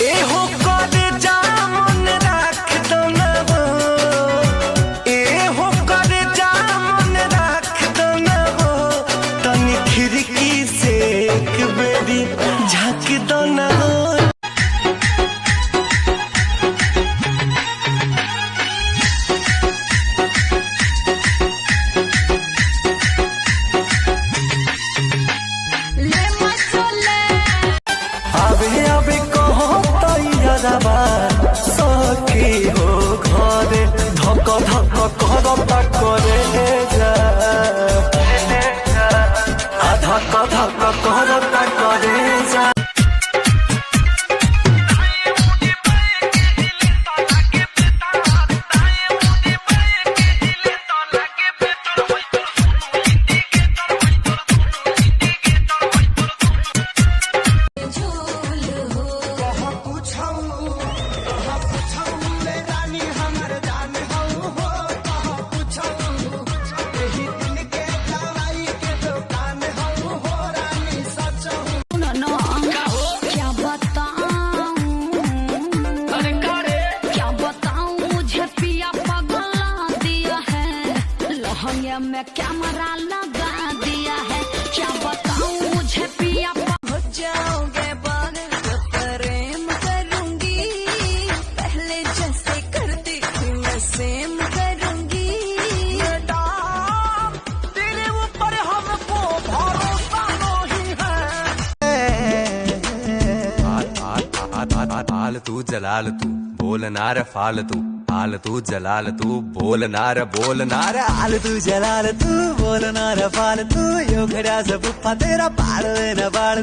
एहो करे जा मन राख दो ना हो, एहो करे जा मन राख दो ना हो, तनी खिड़की से एक बेरी झाँक दो ना हो। अबे कहो तैयारबा सखी हो घरे धक धक करता करे जा, धक धक करता करे जा। मैं कैमरा लगा दिया है, क्या बताऊं मुझे पिया हो जाओगे पागल तो प्रेम करूंगी, पहले जैसे करती थी मैं सेम करूंगी। तेरे ऊपर हमको भरोसा नहीं है। फालतू जलाल तू बोलना रे फालतू, फालतू जलाल तू बोलना रे फालतू जलाल तू बोलना रे फालतू, यो खड़ा सब तेरा पाड़ न बाड़।